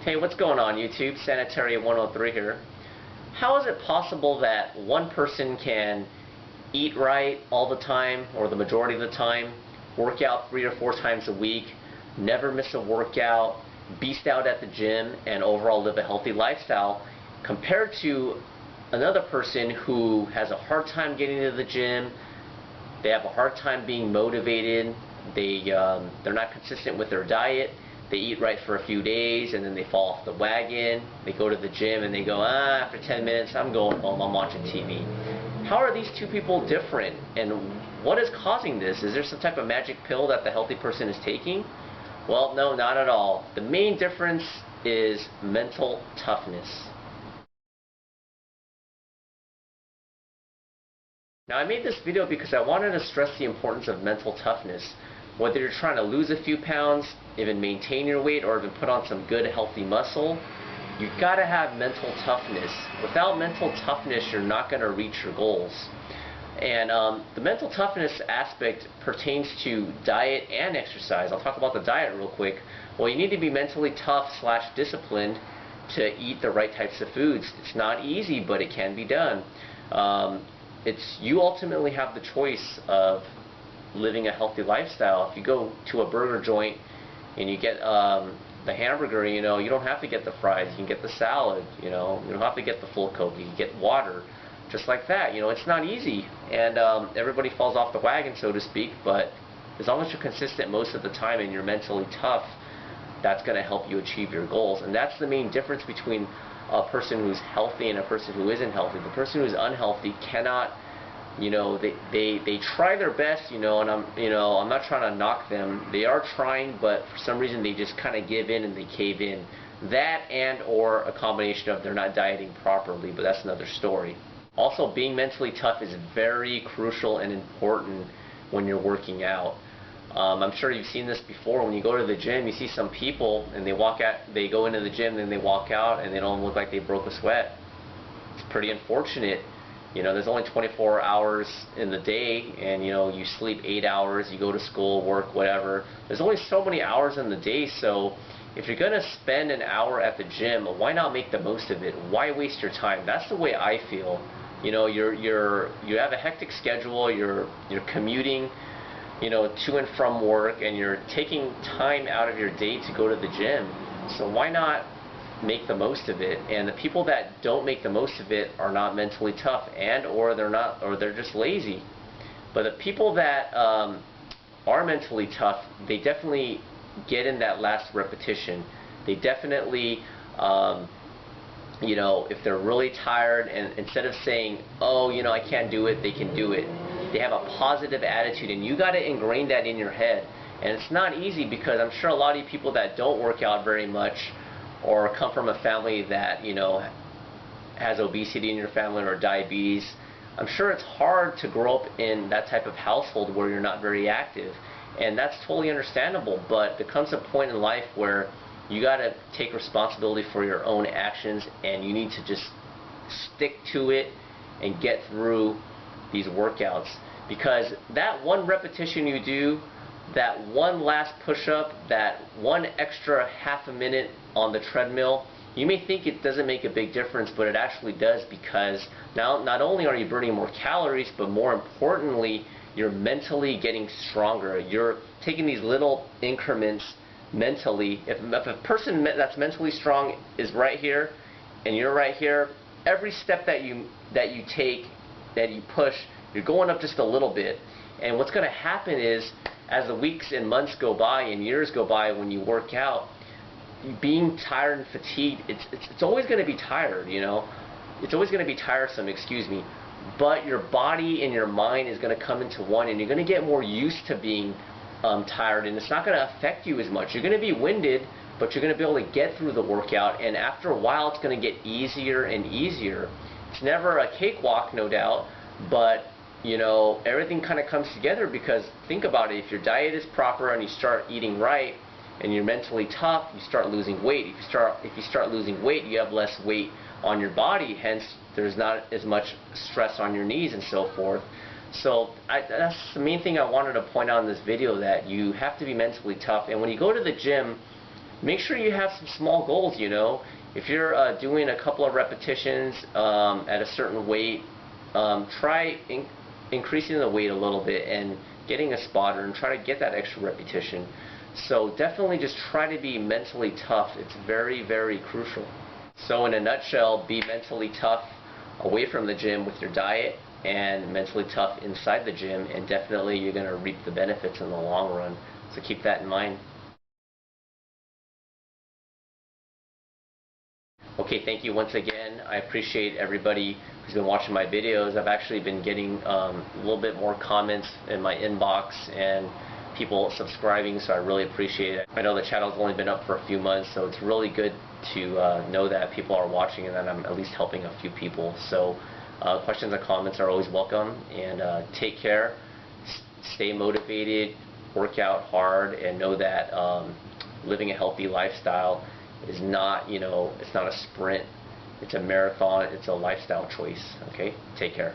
Hey, what's going on YouTube? Sanitary 103 here. How is it possible that one person can eat right all the time, or the majority of the time, work out 3 or 4 times a week, never miss a workout, beast out at the gym, and overall live a healthy lifestyle, compared to another person who has a hard time getting to the gym, they have a hard time being motivated, they're not consistent with their diet, they eat right for a few days and then they fall off the wagon, they go to the gym and they go, after 10 minutes I'm going home, I'm watching TV. How are these two people different, and what is causing this? Is there some type of magic pill that the healthy person is taking? Well, no, not at all. The main difference is mental toughness. Now, I made this video because I wanted to stress the importance of mental toughness. Whether you're trying to lose a few pounds, even maintain your weight, or even put on some good healthy muscle, you've got to have mental toughness. Without mental toughness, you're not going to reach your goals. And the mental toughness aspect pertains to diet and exercise. I'll talk about the diet real quick. Well, you need to be mentally tough / disciplined to eat the right types of foods. It's not easy, but it can be done. You ultimately have the choice of living a healthy lifestyle. If you go to a burger joint and you get the hamburger, you don't have to get the fries. You can get the salad. You don't have to get the full Coke. You can get water, just like that. It's not easy, and everybody falls off the wagon, so to speak. But as long as you're consistent most of the time and you're mentally tough, that's going to help you achieve your goals. And that's the main difference between a person who's healthy and a person who isn't healthy. The person who's unhealthy cannot, they try their best, and I'm not trying to knock them. They are trying, but for some reason they just kind of give in and they cave in. That and or a combination of they're not dieting properly, but that's another story. Also, being mentally tough is very crucial and important when you're working out. I'm sure you've seen this before. When you go to the gym, you see some people and they go into the gym, then they walk out and they don't look like they broke a sweat. It's pretty unfortunate. There's only 24 hours in the day, and you sleep 8 hours, you go to school, work, whatever. There's only so many hours in the day, so if you're going to spend an hour at the gym, why not make the most of it? Why waste your time? That's the way I feel. You have a hectic schedule, you're commuting, to and from work, and you're taking time out of your day to go to the gym. So why not make the most of it? And the people that don't make the most of it are not mentally tough, or they're just lazy. But the people that are mentally tough, they definitely get in that last repetition. They definitely if they're really tired, and instead of saying, I can't do it, they can do it. They have a positive attitude, and you got to ingrain that in your head. And it's not easy, because I'm sure a lot of you people that don't work out very much, or come from a family that has obesity in your family or diabetes, I'm sure it's hard to grow up in that type of household where you're not very active, and that's totally understandable. But there comes a point in life where you got to take responsibility for your own actions, and you need to just stick to it and get through these workouts, because that one repetition you do, that one last push-up, that one extra half a minute on the treadmill, you may think it doesn't make a big difference, but it actually does, because now not only are you burning more calories, but more importantly, you're mentally getting stronger. You're taking these little increments mentally. If a person that's mentally strong is right here, and you're right here, every step that you take, that you push, you're going up just a little bit. And what's going to happen is, as the weeks and months go by and years go by, when you work out, being tired and fatigued, it's always going to be tired, It's always going to be tiresome, but your body and your mind is going to come into one, and you're going to get more used to being tired, and it's not going to affect you as much. You're going to be winded, but you're going to be able to get through the workout, and after a while it's going to get easier and easier. It's never a cakewalk, no doubt, but everything kind of comes together, because think about it. If your diet is proper and you start eating right and you're mentally tough, you start losing weight. If you start losing weight, you have less weight on your body, hence there's not as much stress on your knees and so forth. So that's the main thing I wanted to point out in this video, that you have to be mentally tough. And when you go to the gym, make sure you have some small goals, you know. If you're doing a couple of repetitions at a certain weight, try increasing the weight a little bit and getting a spotter and try to get that extra repetition. So definitely just try to be mentally tough. It's very, very crucial. So in a nutshell, be mentally tough away from the gym with your diet and mentally tough inside the gym, and definitely you're going to reap the benefits in the long run. So keep that in mind. Okay, thank you once again. I appreciate everybody who's been watching my videos. I've actually been getting a little bit more comments in my inbox and people subscribing, so I really appreciate it. I know the channel's only been up for a few months, so it's really good to know that people are watching and that I'm at least helping a few people. So questions and comments are always welcome, and take care, stay motivated, work out hard, and know that living a healthy lifestyle is not, you know, it's not a sprint, it's a marathon, it's a lifestyle choice. Okay, take care.